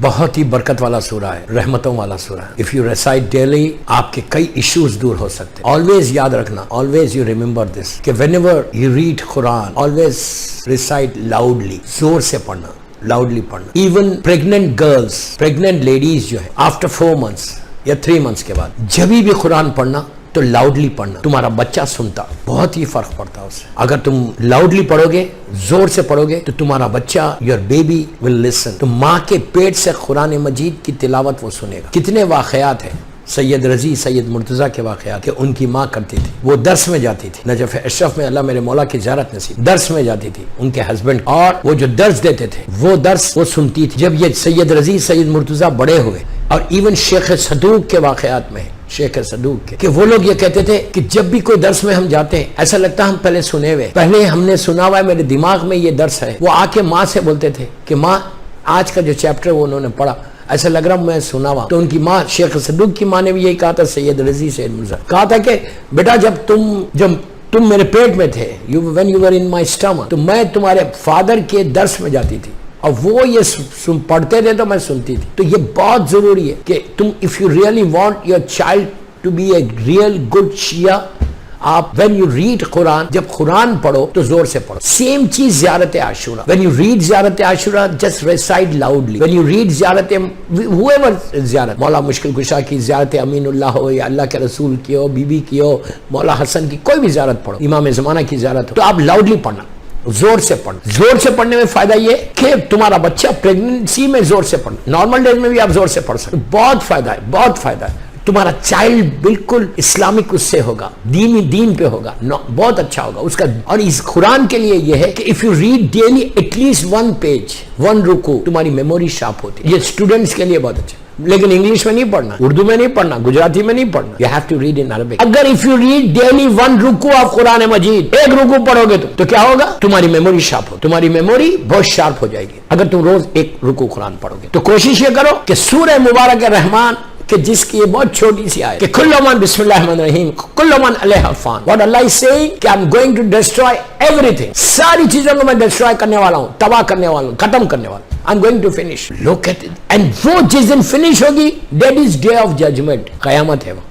بہت ہی برکت والا سورہ ہے، رحمتوں والا سورہ ہے. اف یو ریسائٹ ڈیلی آپ کے کئی ایشوز دور ہو سکتے ہیں. آلویز یاد رکھنا، آلویز یو ریمبر دس کہ when ever you read Quran always recite loudly, زور سے پڑھنا، لاؤڈلی پڑھنا. Even pregnant girls, pregnant ladies جو ہے آفٹر 4 months یا 3 months کے بعد جب بھی قرآن پڑھنا تو لاؤڈلی پڑھنا، تمہارا بچہ سنتا، بہت ہی فرق پڑتا ہے اس سے. اگر تم لاؤڈلی پڑھو گے، زور سے پڑھو گے تو تمہارا بچہ، یور بیبی ول لسن. تو ماں کے پیٹ سے قرآن مجید کی تلاوت وہ سنے گا. کتنے واقعات ہیں سید رضی، سید مرتضیٰ کے واقعات کہ ان کی ماں کرتی تھی، وہ درس میں جاتی تھی نجف اشرف میں، اللہ میرے مولا کی زیارت نصیب، درس میں جاتی تھی ان کے ہسبینڈ، اور وہ جو درس دیتے تھے وہ درس وہ سنتی تھی. جب یہ سید رضی، سید مرتضیٰ بڑے ہوئے، اور ایون شیخ صدوق کے واقعات میں، شیخ صدوق کے، کہ وہ لوگ یہ کہتے تھے کہ جب بھی کوئی درس میں ہم جاتے ہیں ایسا لگتا ہے ہم پہلے سنے ہوئے، پہلے ہم نے سنا ہوا ہے، میرے دماغ میں یہ درس ہے. وہ آ کے ماں سے بولتے تھے کہ ماں آج کا جو چیپٹر وہ انہوں نے پڑھا ایسا لگ رہا میں سنا ہوا. تو ان کی ماں، شیخ صدوق کی ماں نے بھی یہی کہا تھا، سید رضی، سید مرزا کہا تھا کہ بیٹا جب تم میرے پیٹ میں تھے، when you were in my stomach، تو میں تمہارے فادر کے درس میں جاتی تھی اور وہ یہ پڑھتے تھے تو میں سنتی تھی. تو یہ بہت ضروری ہے کہ تم if you really want your child to be a real good Shia، آپ when you read قرآن، جب قرآن پڑھو تو زور سے پڑھو. سیم چیز زیارت عاشورہ، when you read زیارت عاشورہ just recite loudly. when you read زیارت whoever زیارت، مولا مشکل کشا کی زیارت، امین اللہ ہو یا اللہ کے رسول کی ہو، بی بی کی ہو، مولا حسن کی، کوئی بھی زیارت پڑھو، امام زمانہ کی زیارت ہو، تو آپ لاؤڈلی پڑھنا، زور سے پڑھنا. زور سے پڑھنے میں فائدہ یہ کہ تمہارا بچہ پریگننسی میں زور سے پڑھنا، نارمل ڈیز میں بھی آپ زور سے پڑھ سکتے، بہت فائدہ ہے، بہت فائدہ ہے. تمہارا چائلڈ بالکل اسلامک اس سے ہوگا، دین پہ ہوگا، بہت اچھا ہوگا اس کا. اور اس قرآن کے لیے یہ ہے کہ if you read daily at least 1 page 1 رکوع، تمہاری میموری شارپ ہوتی ہے. یہ اسٹوڈنٹس کے لیے بہت اچھا، لیکن انگلش میں نہیں پڑھنا، اردو میں نہیں پڑھنا، گجراتی میں نہیں پڑھنا. you have to read in Arabic. اگر if you read daily 1 رکوع آف قرآن مجید، 1 رکوع پڑھو گے تو کیا ہوگا؟ تمہاری میموری شارپ ہو، تمہاری میموری بہت شارپ ہو جائے گی اگر تم روز 1 رکوع قرآن پڑھو گے. تو کوشش یہ کرو کہ سورہ مبارک رحمان کہ جس کی یہ بہت چھوٹی سی آیت کہ کل من بسم اللہ الرحمن الرحیم کل من علیہ فان، what Allah is saying کہ I'm going to destroy everything، ساری چیزوں کو میں ڈسٹرائے کرنے والا ہوں، تباہ کرنے والا ہوں، ختم کرنے والا ہوں. I'm going to finish. Look at it. And وہ جس دن فنش ہوگی that is day of judgment، قیامت ہے وہ.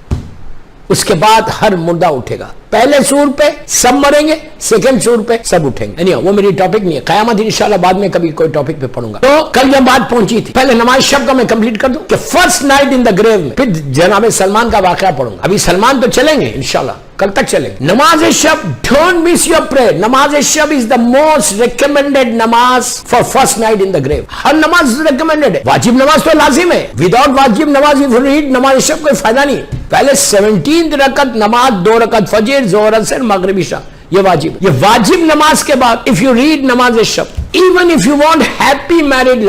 اس کے بعد ہر مردہ اٹھے گا. پہلے سور پہ سب مریں گے، سیکنڈ سور پہ سب اٹھیں گے. نہیں وہ میری ٹاپک نہیں ہے، قیامت انشاءاللہ بعد میں کبھی کوئی ٹاپک پہ پڑھوں گا. تو کل یہ بات پہنچی تھی، پہلے نماز شب کا میں کمپلیٹ کر دوں کہ فرسٹ نائٹ ان دا گریو میں، پھر جناب سلمان کا واقعہ پڑھوں گا. ابھی سلمان تو چلیں گے انشاءاللہ، کل تک چلیں گے. نماز شب، ڈونٹ مس یور پریئر. نماز شب از دا موسٹ ریکمینڈیڈ نماز فار فرسٹ نائٹ ان دا گریو. ہر نماز ریکمینڈیڈ ہے، واجب نماز تو لازم ہے. وداؤٹ واجب نماز if you read نماز شب کوئی فائدہ نہیں. پہلے 17 رکعت نماز، 2 رکعت فجر، ظہر، عصر، مغرب، عشاء، یہ واجب. یہ واجب نماز کے بعد if you read نماز شب، even if you want happy married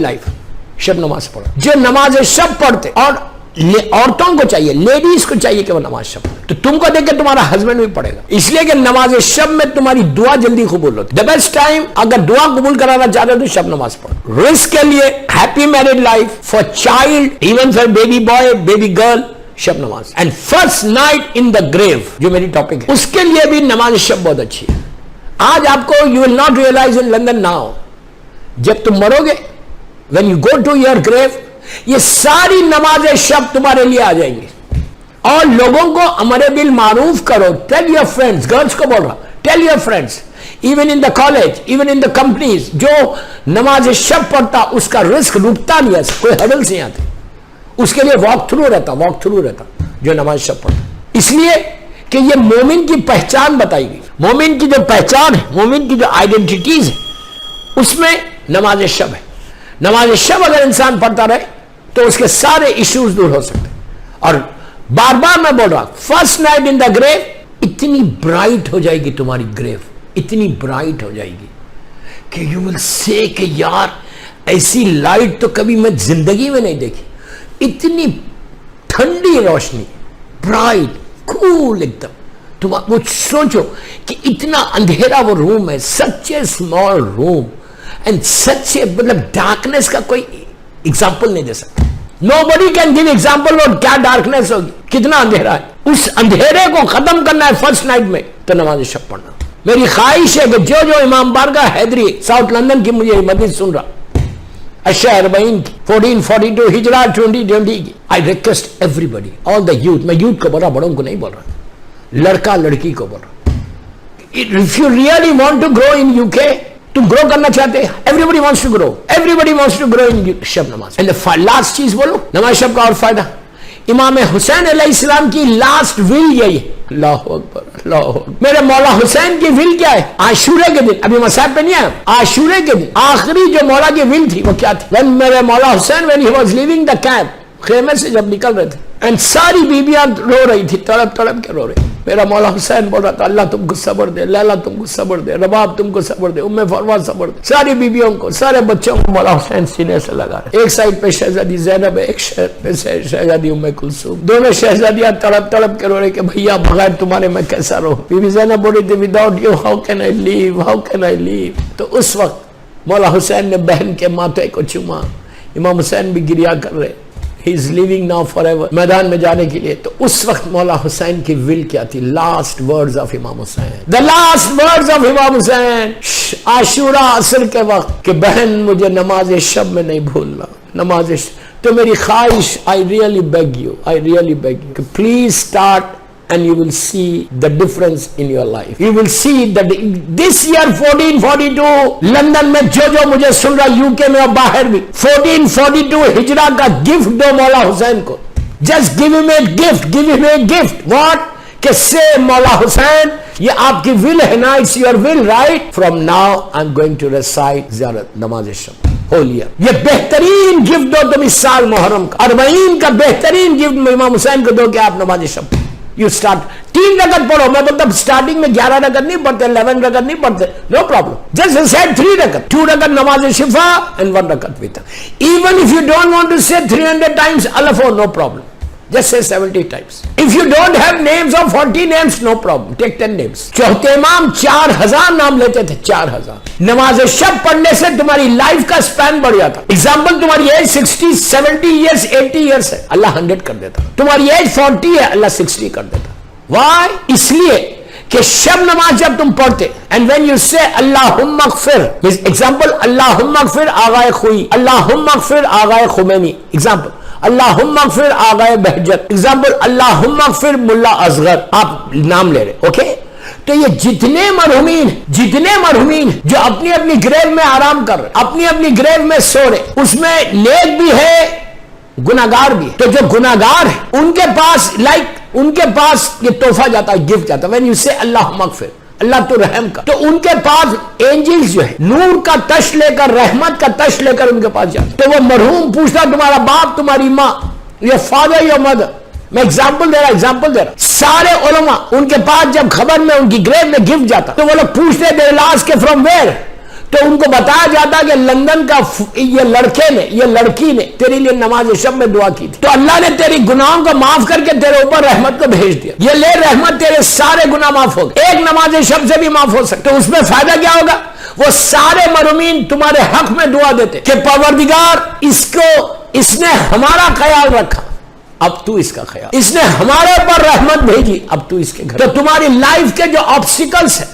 life، شب نماز پڑھو. جو نماز شب پڑھتے، اور عورتوں کو چاہیے، لیڈیز کو چاہیے کہ وہ نماز شب پڑھے. تو تم کو دیکھ کے تمہارا ہسبینڈ بھی پڑھے گا، اس لیے کہ نماز شب میں تمہاری دعا جلدی قبول ہوتی ہے. دا بیسٹ ٹائم اگر دعا قبول کرانا چاہتے ہو تو شب نماز پڑھو. رزق کے لیے، happy married life, for child, even for baby boy, baby girl, شب نماز. اینڈ فرسٹ نائٹ ان دا گریو جو میری ٹاپک ہے، اس کے لیے بھی نماز شب بہت اچھی ہے. آج آپ کو you will not realise in London now, جب تم مرو گے، when you go to your grave، یہ ساری نماز شب تمہارے لیے آ جائیں گے. اور لوگوں کو امر بالمعروف کرو. ٹیل یور فرینڈس، گرلس کو بول رہا، tell your friends, even in the college, even in the companies, جو نماز شب پڑھتا اس کا رزق رکتا نہیں ہے، کوئی ہڈلس نہیں آتے، اس کے لیے واک تھرو رہتا جو نماز شب پڑھتا. اس لیے کہ یہ مومن کی پہچان بتائی گئی. مومن کی جو پہچان ہے، مومن کی جو آئیڈینٹیٹیز ہے، اس میں نماز شب ہے. نماز شب اگر انسان پڑھتا رہے تو اس کے سارے ایشوز دور ہو سکتے. اور بار بار میں بول رہا، فرسٹ نائٹ ان دا گریو، اتنی برائٹ ہو جائے گی تمہاری گریو، اتنی برائٹ ہو جائے گی کہ یو ول سے کہ یار ایسی لائٹ تو کبھی میں زندگی میں نہیں دیکھی. اتنی ٹھنڈی روشنی، برائٹ، کول ایک دم. تم وہ سوچو کہ اتنا اندھیرا وہ روم ہے، سچ a small room and such اے، مطلب ڈارکنیس کا کوئی ایگزامپل نہیں دے سکتا. Nobody can give example اور کیا ڈارکنیس ہوگی، کتنا اندھیرا ہے. اس اندھیرے کو ختم کرنا ہے فرسٹ نائٹ میں تو نماز شب پڑھنا. میری خواہش ہے کہ جو امام بارگاہ حیدری ساؤتھ لندن کی مجھے مدد سن رہا، اشعہ 40 کی 1442 ہجرہ 2020 کی. I request everybody, all the youth, میں youth کو بول رہا, بڑوں کو نہیں بول رہا, لڑکا لڑکی کو بول رہا. If you really want to grow in UK, تم گرو کرنا چاہتے ہیں, everybody wants to grow, everybody wants to grow in شب نماز. And the last چیز بولو نماز شب کا اور فائدہ, امام حسین علیہ السلام کی لاسٹ ول یہی ہے. اللہ اکبر, اللہ اکبر. میرے مولا حسین کی ول کیا ہے؟ عاشورے کے دن, ابھی مصائب پہ نہیں آیا, عاشورے کے دن آخری جو مولا کی ول تھی وہ کیا تھی؟ when میرے مولا حسین when he was leaving the camp, خیمے سے جب نکل رہے تھے, and ساری بیبیاں رو رہی تھی, تڑپ تڑپ کے رو رہی. میرا مولا حسین بول رہا تھا, اللہ تم کو صبر دے, لیلا تم کو صبر دے, رباب تم کو صبر دے, فروا صبر دے. ساری بیبیوں کو, سارے بچوں کو مولا حسین سینے سے لگا رہے. ایک سائڈ پہ شہزادی زینب ہے, ایک سائڈ پہ شہزادی کلثوم. دونوں شہزادیاں تڑپ تڑپ کے رو رہے کہ بھیا بغیر تمہارے میں کیسا رہوں. بی بی زینب بول رہی تھی, without you how can I live, how can I live. تو اس وقت مولا حسین نے بہن کے ماتھے کو چوما. امام حسین بھی گریا کر رہے, he is leaving now forever, میدان میں جانے کے لیے. تو اس وقت مولا حسین کی ول کیا تھی؟ لاسٹ ورڈز آف امام حسین, the last words of امام حسین عاشورہ عصر کے وقت کہ بہن مجھے نماز شب میں نہیں بھولنا, نماز تو میری خواہش, I really beg you, I really beg you, please start and you will see the difference in your life. You will see that this year 1442 London میں جو مجھے سن رہا, UK میں اور باہر بھی, 1442 ہجرہ کا گفٹ دو مولا حسین کو. Just give him a gift, give him a gift. What? کہ say مولا حسین, یہ آپ کی will ہے نا, it's your will, right? From now I'm going to recite زیارت نماز شب ہولیہ. یہ بہترین گفٹ دو تم اس سال محرم کا, 40 کا بہترین گفٹ امام حسین کو دو کہ آپ نماز شب. You start 3 رکعت پڑھو, میں مطلب سٹارٹنگ میں 11 رکعت نہیں پڑھتے, 11 رکعت نہیں پڑھتے, no problem. Just say 3 رکعت, 2 رکعت نماز شفا and 1 رکعت وتر. Even if you don't want to say 300 times Alafo, no problem. Just say 70 times. If you don't have names of 40 names, no problem. Take 10 names. چوتھے امام 4000 نام لیتے تھے, 4000. نماز شب پڑھنے سے تمہاری لائف کا سپین بڑھ جاتا. ایگزامپل, تمہاری ایج 60, 70 years, 80 years ہے, اللہ 100 کر دیتا. تمہاری ایج 40 ہے, اللہ 60 کر دیتا. Why? اس لیے کہ شب نماز جب تم پڑھتے, and when you say اللہم اغفر, example اللہم اغفر آغائے خوئی, اللہم اغفر آغائے خمینی, example اللہم اغفر آغائے بہجت, example اللہم اغفر ملا اصغر, آپ نام لے رہے, اوکے. تو یہ جتنے مرحومین جو اپنی اپنی گریو میں آرام کر رہے, اپنی اپنی گریو میں سو رہے, اس میں نیک بھی ہے, گناہگار بھی ہے. تو جو گناہگار ہے ان کے پاس ان کے پاس یہ تحفہ جاتا ہے, گفٹ جاتا ہے. when you say اللہم اغفر, اللہ تو رحم کا, تو ان کے پاس اینجلز جو ہے نور کا تش لے کر, رحمت کا تش لے کر ان کے پاس جاتے. تو وہ مرحوم پوچھتا, تمہارا باپ, تمہاری ماں, your father, your mother, میں ایگزامپل دے رہا, سارے علماء ان کے پاس جب خبر میں ان کی گریو میں گفٹ جاتا, تو وہ لوگ پوچھتے تھے لاس کے فرام ویئر, تو ان کو بتایا جاتا کہ لندن کا یہ لڑکے نے, یہ لڑکی نے تیرے لیے نماز شب میں دعا کی تھی, تو اللہ نے تیری گناہوں کو معاف کر کے تیرے اوپر رحمت کو بھیج دیا. یہ لے رحمت, تیرے سارے گناہ معاف ہو گئے, ایک نماز شب سے بھی معاف ہو سکتے. تو اس میں فائدہ کیا ہوگا؟ وہ سارے مرحومین تمہارے حق میں دعا دیتے کہ پروردگار اس نے ہمارا خیال رکھا, اب تو اس کا خیال, اس نے ہمارے اوپر رحمت بھیجی, اب تو اس کے گھر. تو تمہاری لائف کے جو آبسٹیکلز ہیں,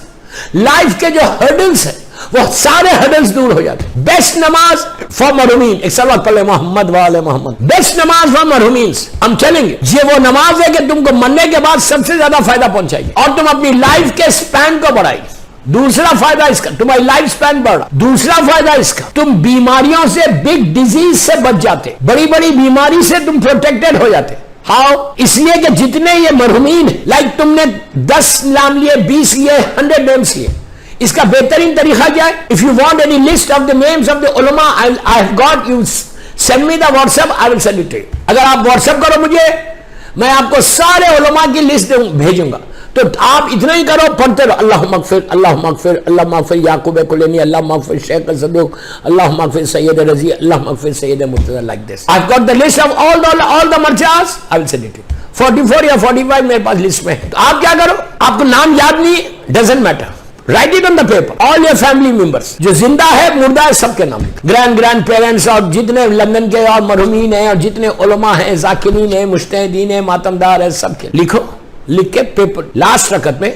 لائف کے جو ہرڈلز ہیں, وہ سارے ہرڈلز دور ہو جاتے. بیسٹ نماز فار مرحومین, ایک صلوات پڑھ لے محمد والے محمد. بیسٹ نماز فار مرحومین, ہم چلیں گے. یہ وہ نماز ہے کہ تم کو مرنے کے بعد سب سے زیادہ فائدہ پہنچائے گی, اور تم اپنی لائف کے سپین کو بڑھائے گی. دوسرا فائدہ اس کا, تمہاری لائف سپین بڑھ رہا. دوسرا فائدہ اس کا, تم بیماریوں سے, بگ ڈیزیز سے بچ جاتے, بڑی بڑی بیماری سے تم پروٹیکٹڈ ہو جاتے. ہاؤ؟ اس لیے کہ جتنے یہ مرحومین, لائک تم نے 10 نام لیے, 20 لیے, 100 نیمز لیے, اس کا بہترین طریقہ کیا ہے؟ If you want any list of the names of the ulama, I have got, you send me the WhatsApp, I will send it to you. اگر آپ WhatsApp کرو مجھے, میں آپ کو سارے علماء کی لسٹ بھیجوں گا. تو آپ اتنا ہی کرو, پڑھتے رہو, اللہم اغفر, اللہم اغفر, اللہم اغفر یعقوب کلینی, اللہم اغفر شیخ صدوق, اللہم اغفر سید رضی, اللہم اغفر سید Murtaza, like this. I've got the list of all the marjas, I will send it to you. 44 یا 45 میرے پاس لسٹ میں ہے. تو آپ کیا کرو, آپ کو نام یاد نہیں, doesn't matter, write it on the paper, all your family members, جو زندہ ہے مردہ ہے سب کے نام, گرینڈ پیرنٹس, اور جتنے لندن کے اور مرحومین ہیں, اور جتنے علماء ہیں, ذاکرین ہیں, مجتہدین ہیں, ماتمدار ہیں, سب کے لکھو. لکھ کے پیپر, لاسٹ رکعت میں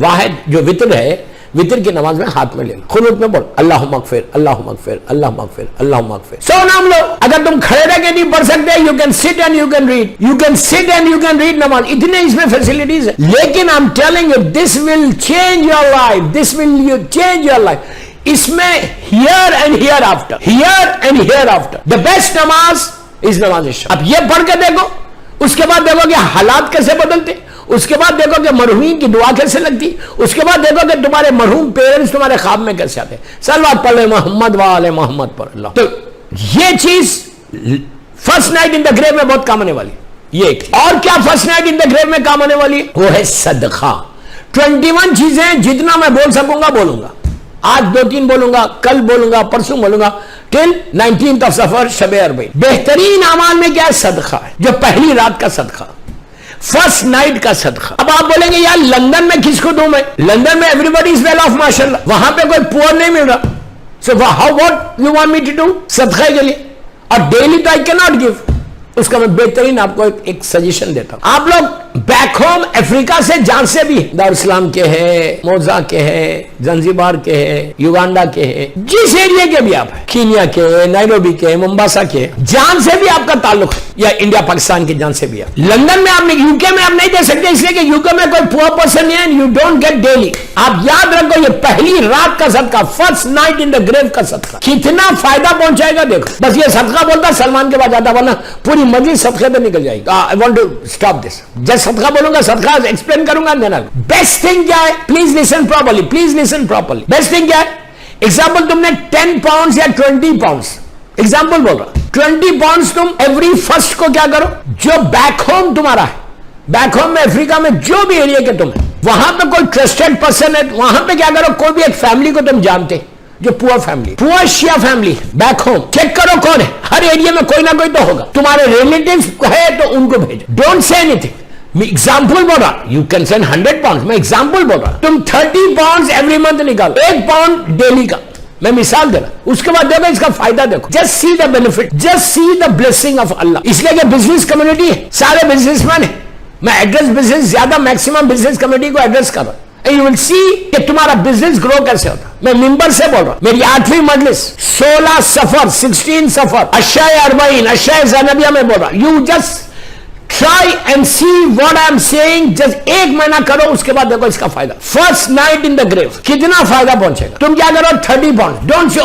واحد جو وتر ہے, وتر کی نماز میں ہاتھ میں لے لو, قنوت میں بول اللہم اغفر اللہم اغفر اللہم اغفر اللہم اغفر. 100 نام لو. اگر تم کھڑے رہ کے نہیں پڑھ سکتے, you can sit and you can read, you can sit and you can read namaz. اتنے اس میں فیسلٹیز ہیں, لیکن I am telling you this will change your life, this will change your life. اس میں here and hereafter, here and hereafter. The best namaz is نماز عشاء. اب یہ پڑھ کے دیکھو, اس کے بعد دیکھو کہ حالات کیسے بدلتے, اس کے بعد دیکھو کہ مرحومین کی دعا کیسے لگتی, اس کے بعد دیکھو کہ تمہارے مرحوم پیرنٹس تمہارے خواب میں کیسے آتے. صلوات پڑھ لے محمد وآل محمد پر اللہ. تو یہ چیز فرسٹ نائٹ ان دا گریو میں بہت کام آنے والی. یہ ایک اور کیا فرسٹ نائٹ ان دا گریو میں کام آنے والی ہے, وہ ہے صدقہ. 21 چیزیں جتنا میں بول سکوں گا بولوں گا. آج 2-3 بولوں گا, کل بولوں گا, پرسوں بولوں گا, ٹل 19 صفر شب اربعین. بہترین اعمال میں کیا ہے؟ صدقہ ہے. جو پہلی رات کا صدقہ, فرسٹ نائٹ کا صدقہ. اب آپ بولیں گے یار لندن میں کس کو دوں میں؟ لندن میں everybody is well off ماشاءاللہ, وہاں پہ کوئی پور نہیں مل رہا. So how what you want me to do صدقہ کے لیے, اور ڈیلی تو آئی کی ناٹ گیو. اس کا میں بہترین آپ کو ایک سجیشن دیتا ہوں. آپ لوگ بیک ہوم افریقہ سے جان سے بھی دارالاسلام کے ہیں, موزا کے ہیں, زنزیبار کے ہیں, یوگانڈا کے ہیں, جس ایریا کے بھی آپ ہیں, کینیا کے, نائروبی کے, ممباسا کے, جان سے بھی آپ کا تعلق ہے, یا انڈیا پاکستان کی جان سے بھی آپ. لندن میں آپ نے, یو کے میں آپ نہیں دے سکتے اس لیے کہ یو کے میں کوئی پور پرسن نہیں ہے, یو ڈونٹ گیٹ ڈیلی. آپ یاد رکھو یہ پہلی رات کا صدقہ, فرسٹ نائٹ ان دا گریو کا صدقہ, کتنا فائدہ پہنچائے گا دیکھو. بس یہ صدقہ بولتا سلمان کے بعد جاتا, ورنہ پوری مجلس صدقے پہ نکل جائے گی. I want to stop this. جب صدقہ بولوں گا, صدقہ ایکسپلین کروں گا. بیسٹ تھنگ کیا ہے؟ Please listen properly, please listen properly. Best thing کیا ہے؟ ایگزامپل تم نے 10 پاؤنڈز یا 20 پاؤنڈز, ایگزامپل بول رہا, 20 پاؤنڈز تم ایوری فرسٹ کو کیا کرو, جو بیک ہوم تمہارا ہے, بیک ہوم میں افریقہ میں جو بھی ایریا کے تم ہے, وہاں پہ کوئی ٹرسٹڈ پرسن ہے, وہاں پہ کیا کرو, کوئی بھی ایک فیملی کو تم جانتے, جو پور فیملی, پور شیعہ فیملی بیک ہوم, چیک کرو کون ہے. ہر ایریا میں کوئی نہ کوئی تو ہوگا. تمہارے ریلیٹیوز ہے تو ان کو بھیجو. Don't say any thing. میں ایگزامپل بول رہا, یو کین سینڈ 100 پاؤنڈ, میں ایگزامپل بول رہا. تم 30 پاؤنڈ ایوری منتھ نکالو, 1 پاؤنڈ ڈیلی کا, میں مثال دے رہا. اس کے بعد دیکھو اس کا فائدہ دیکھو. Just see the benefit, just see the blessing of Allah. اس لیے کہ بزنس کمیونٹی ہے, سارے بزنس مین ہیں. میں ایڈریس بزنس زیادہ میکسیمم بزنس کمیونٹی کو ایڈریس کر رہا ہوں. You will see کہ تمہارا بزنس گرو کیسے ہوتا. میں ممبر سے بول رہا ہوں, میری 8ویں مجلس 16 صفر 16 صفر اشیاء اربعین اشیاء زینبیہ میں بول رہا. You just try and see what I am saying. just 1 مہینہ کرو, اس کے بعد دیکھو اس کا فائدہ. فرسٹ نائٹ ان دا گریو کتنا فائدہ پہنچے گا. تم کیا کرو, 30 پاؤنڈ. ڈونٹ سے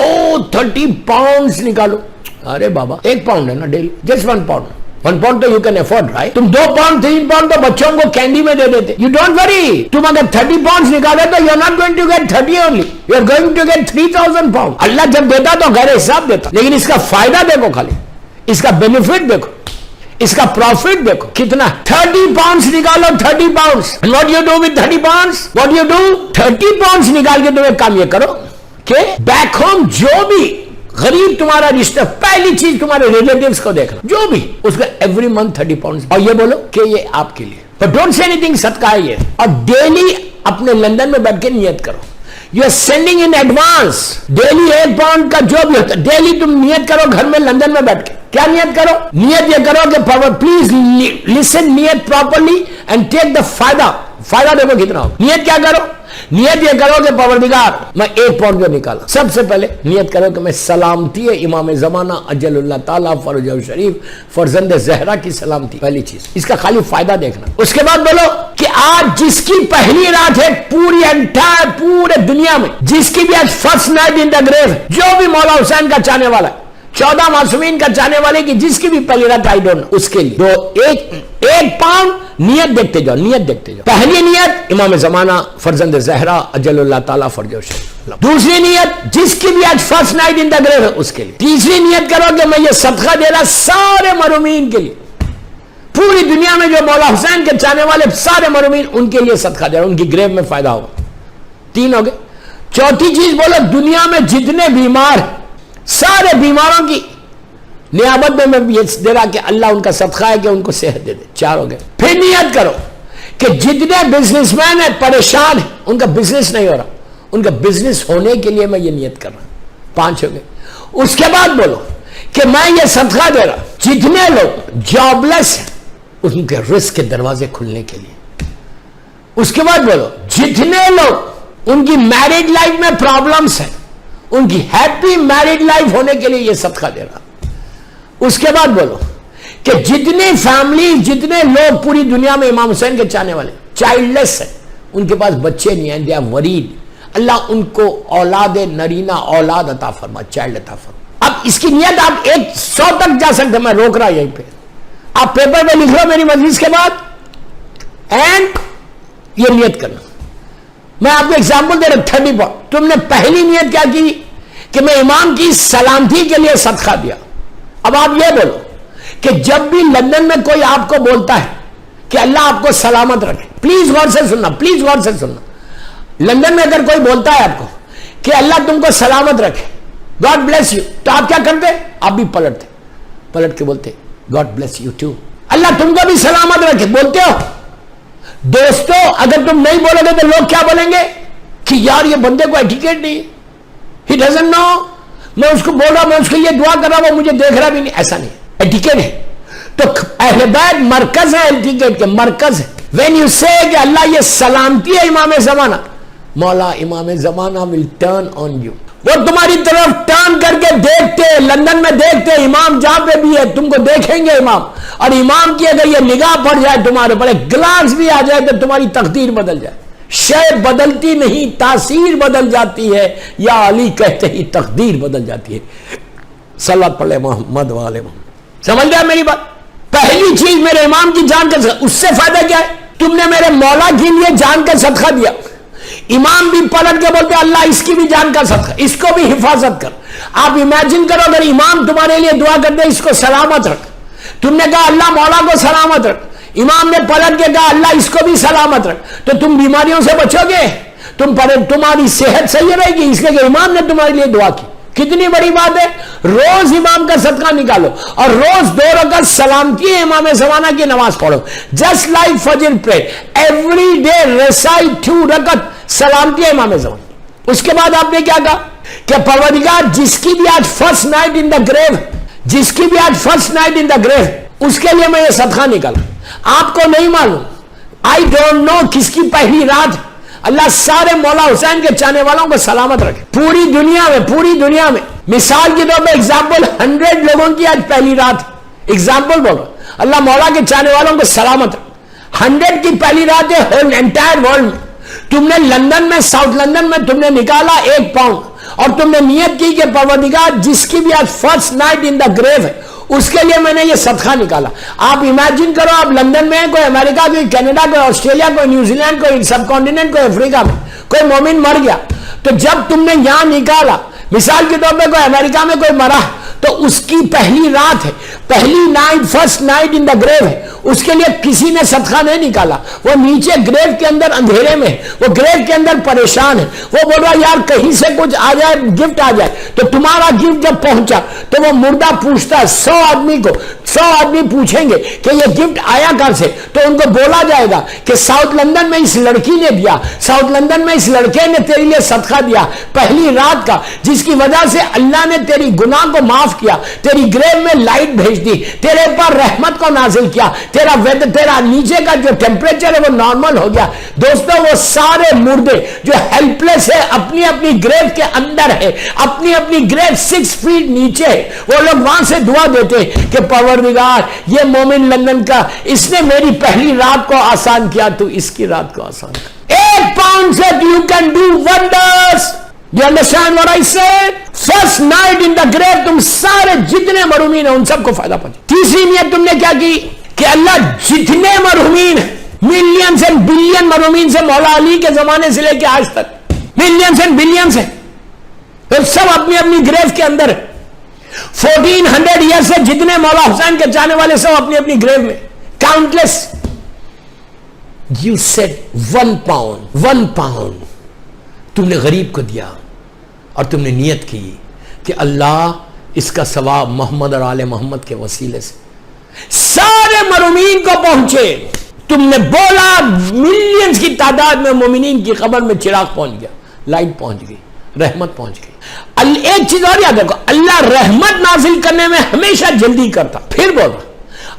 30 پاؤنڈ نکالو. ارے بابا 1 پاؤنڈ ہے نا ڈیلی, جسٹ 1 پاؤنڈ. 1 پاؤنڈ تو یو کین افورڈ رائٹ. تم 2 پاؤنڈ 3 پاؤنڈ تو بچوں کو کینڈی میں دے دیتے. یو ڈونٹ وری, تم اگر 30 پاؤنڈ نکالے تو you are not going to get 30 only, you are going to get 3000 pound. Allah جب دیتا تو غیر حساب دیتا, لیکن اس کا فائدہ دیکھو, خالی اس کا بینیفٹ دیکھو, اس کا پروفٹ دیکھو کتنا. 30 پاؤنڈ نکالو, 30 pound. What you do with 30 pound, what you do, 30 pound نکال کے تم ایک کام یہ کرو کہ بیک ہوم جو بھی غریب تمہارا رشتہ, پہلی چیز تمہارے ریلیٹیوز کو دیکھنا, جو بھی اس کا ایوری منتھ 30 پاؤنڈ, اور یہ بولو کہ یہ آپ کے لیے. But don't say any thing, صدقہ ہے یہ. اور ڈیلی اپنے لندن میں بیٹھ کے نیت کرو. You are sending in advance. Daily 1 pound کا جو بھی ہوتا ہے, ڈیلی تم نیت کرو گھر میں لندن میں بیٹھ کے. کیا نیت کرو؟ نیت یہ کرو کہ پلیز لسن, نیت پراپرلی اینڈ ٹیک دا فائدہ. فائدہ دیکھو کتنا ہو. نیت کیا کرو, نیت یہ کرو کہ پروردگار میں 1 پاؤنڈ جو نکالا, سب سے پہلے نیت کرو کہ میں سلامتی ہے امام زمانہ اجل اللہ تعالیٰ فرجہ شریف فرزند زہرا کی سلامتی, پہلی چیز. اس کا خالی فائدہ دیکھنا. اس کے بعد بولو کہ آج جس کی پہلی رات ہے پوری انٹائر پورے دنیا میں, جس کی بھی آج فرسٹ نائٹ ان دا گریو, جو بھی مولا حسین کا چاہنے والا ہے, 14 معصومین کا چاہنے والے کی جس کی بھی پہلی رات, آئی ڈونٹ نو, اس کے لیے تو 1 پاؤنڈ نیت دیکھتے جاؤ, نیت دیکھتے جاؤ. پہلی نیت امام زمانہ فرزند زہرا اجل اللہ تعالیٰ فرجہ شریف. دوسری نیت جس کی بھی آج فرسٹ نائٹ ان دا گریو ہے اس کے لیے. تیسری نیت کرو کہ میں یہ صدقہ دے رہا سارے مرحومین کے لیے, پوری دنیا میں جو مولا حسین کے چاہنے والے سارے مرحومین, ان کے لیے صدقہ دے رہا, ان کی گریو میں فائدہ ہوگا. 3 ہو گئے. چوتھی چیز بولو, دنیا میں جتنے بیمار ہیں سارے بیماروں کی نیابت میں یہ دے رہا کہ اللہ ان کا صدقہ ہے کہ ان کو صحت دے دے. 4 ہو گئے. پھر نیت کرو کہ جتنے بزنس مین ہیں پریشان ہیں, ان کا بزنس نہیں ہو رہا, ان کا بزنس ہونے کے لیے میں یہ نیت کر رہا ہوں. 5 ہو گئے. اس کے بعد بولو کہ میں یہ صدقہ دے رہا جتنے لوگ جاب لیس ہیں ان کے رزق کے دروازے کھلنے کے لیے. اس کے بعد بولو جتنے لوگ ان کی میرڈ لائف میں پرابلمس ہیں، ان کی ہیپی میرڈ لائف ہونے کے لیے یہ صدقہ دے رہا. اس کے بعد بولو کہ جتنی فیملی، جتنے لوگ پوری دنیا میں امام حسین کے چاہنے والے چائلڈ لیس ہیں، ان کے پاس بچے نہیں ہیں، دے آر وریڈ، اللہ ان کو اولاد نرینہ، اولاد عطا فرما، چائلڈ عطا فرما. اب اس کی نیت آپ 100 تک جا سکتے، میں روک رہا یہیں پہ. آپ پیپر پہ لکھ لو میری مجلس کے بعد، اینڈ یہ نیت کرنا. میں آپ کو ایگزامپل دے رہا 30 پوائنٹ. تم نے پہلی نیت کیا کی کہ میں امام کی سلامتی کے لیے صدقہ دیا. اب آپ یہ بولو کہ جب بھی لندن میں کوئی آپ کو بولتا ہے کہ اللہ آپ کو سلامت رکھے، پلیز غور سے سننا، پلیز غور سے سننا. لندن میں اگر کوئی بولتا ہے آپ کو کہ اللہ تم کو سلامت رکھے، گاڈ بلیس یو، تو آپ کیا کرتے؟ آپ بھی پلٹ کے بولتے گاڈ بلیس یو ٹو، اللہ تم کو بھی سلامت رکھے. بولتے ہو دوستو. اگر تم نہیں بولو گے تو لوگ کیا بولیں گے کہ یار یہ بندے کو ایٹیکیٹ نہیں، ہی ڈزنٹ نو. میں اس کو بول رہا، میں اس کو یہ دعا کر رہا، وہ مجھے دیکھ رہا بھی نہیں. ایسا نہیں، ایٹیکیٹ ہے. تو اہل بیت مرکز ہے، ایٹیکیٹ کے مرکز ہے. وین یو سے کہ اللہ یہ سلامتی ہے امام زمانہ، مولا امام زمانہ ول ٹرن آن یو. وہ تمہاری طرف ٹرن کر کے دیکھتے، لندن میں دیکھتے، امام جہاں پہ بھی ہے تم کو دیکھیں گے امام. اور امام کی اگر یہ نگاہ پڑ جائے تمہارے پر، ایک گلانس بھی آ جائے تو تمہاری تقدیر بدل جائے. شے بدلتی نہیں، تاثیر بدل جاتی ہے. یا علی کہتے ہی تقدیر بدل جاتی ہے. صلوات پڑھ لے محمد والے محمد. سمجھ گیا میری بات؟ پہلی چیز میرے امام کی جان کا صدقہ. اس سے فائدہ کیا ہے؟ تم نے میرے مولا کے لیے جان کا صدقہ دیا. امام بھی پلٹ کے بولتے اللہ اس کی بھی جان کا صدقہ، اس کو بھی حفاظت کر. آپ امیجن کرو اگر امام تمہارے لیے دعا کرتے اس کو سلامت رکھ. تم نے کہا اللہ مولا کو سلامت رکھ، امام نے پلٹ کے کہا اللہ اس کو بھی سلامت رکھ، تو تم بیماریوں سے بچو گے، تمہاری صحت صحیح رہے گی، اس لیے کہ امام نے تمہارے لیے دعا کی. کتنی بڑی بات ہے. روز امام کا صدقہ نکالو اور روز 2 رکعت سلامتی امام زمانہ کی نماز پڑھو. جسٹ لائک فجر پرے ایوری ڈے ریسائٹ 2 رکعت سلامتی امام زمانہ. اس کے بعد آپ نے کیا کہا کہ پروردگار جس کی بھی آج فرسٹ نائٹ ان دا گریو، جس کی بھی آج فرسٹ نائٹ ان دا گریو، اس کے لیے میں یہ صدقہ نکالا. آپ کو نہیں معلوم، آئی ڈونٹ نو کس کی پہلی رات. اللہ سارے مولا حسین کے چاہنے والوں کو سلامت رکھے پوری دنیا میں. مثال کے طور پہ ایگزامپل 100 لوگوں کی آج پہلی رات، ایگزامپل بول رہا. اللہ مولا کے چاہنے والوں کو سلامت رکھے. 100 کی پہلی رات ہے ہول انٹائر ورلڈ میں. تم نے لندن میں، ساؤتھ لندن میں تم نے نکالا 1 پاؤنڈ اور تم نے نیت کی کہ پروردگار جس کی بھی آج فرسٹ نائٹ ان دا گریو ہے اس کے لیے میں نے یہ صدقہ نکالا. آپ امیجن کرو آپ لندن میں، کوئی امریکہ، کوئی کینیڈا، کوئی آسٹریلیا، کوئی نیوزی لینڈ، کوئی سب کانٹیننٹ، کوئی افریقہ میں کوئی مومن مر گیا. تو جب تم نے یہاں نکالا، مثال کے طور پہ کوئی امریکہ میں کوئی مرا، تو اس کی پہلی رات ہے، پہلی نائٹ، فرسٹ نائٹ ان دا گریو ہے. اس کے لیے کسی نے صدقہ نہیں نکالا. وہ نیچے گریو کے اندر اندھیرے میں ہے، وہ گریو کے اندر پریشان ہے. وہ بول رہا یار کہیں سے کچھ آ جائے، گفٹ آ جائے. تو تمہارا گفٹ جب پہنچا تو وہ مردہ پوچھتا ہے 100 آدمی پوچھیں گے کہ یہ گفٹ آیا کہاں سے. تو ان کو بولا جائے گا کہ ساؤتھ لندن میں اس لڑکی نے دیا، ساؤتھ لندن میں اس لڑکے نے تیرے لیے صدقہ دیا پہلی رات کا، جس کی وجہ سے اللہ نے تیری گناہ کو معاف کیا، تیری گریو میں لائٹ بھیج دی، تیرے پر رحمت کو نازل کیا، تیرا نیچے کا جو ٹیمپریچر ہے وہ نارمل ہو گیا. دوستو وہ سارے مردے جو ہیلپ لیس ہے، اپنی اپنی گریو کے اندر ہے، اپنی اپنی گریو 6 فیٹ نیچے ہے، وہ لوگ وہاں سے دعا دیتے ہیں کہ پروردگار یہ مومن لندن کا، اس نے میری پہلی رات کو آسان کیا، تو اس کی رات کو آسان کر. 1 پاؤنڈ سے you can do wonders. Do you understand what I said? First night in the grave تم سارے جتنے مرحومین ہیں ان سب کو فائدہ پہنچے. تیسری نیت تم نے کیا کی کہ اللہ جتنے مرحومین ملینز اینڈ بلین مرحومین سے، مولا علی کے زمانے سے لے کے آج تک ملینز اینڈ بلینز ہیں، تو سب اپنی اپنی گریو کے اندر 1400 ایئر سے جتنے مولا حسین کے چاہنے والے سب اپنی اپنی گریو میں، کاؤنٹلیس. You said 1 pound تم نے غریب کو دیا اور تم نے نیت کی کہ اللہ اس کا ثواب محمد اور آل محمد کے وسیلے سے سارے مرحومین کو پہنچے. تم نے بولا ملینز کی تعداد میں مومنین کی قبر میں چراغ پہنچ گیا، لائٹ پہنچ گئی، رحمت پہنچ گئی. ایک چیز اور یاد رکھو، اللہ رحمت نازل کرنے میں ہمیشہ جلدی کرتا. پھر بولا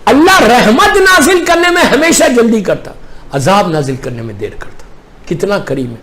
اللہ رحمت نازل کرنے میں ہمیشہ جلدی کرتا، عذاب نازل کرنے میں دیر کرتا. کتنا کریم ہے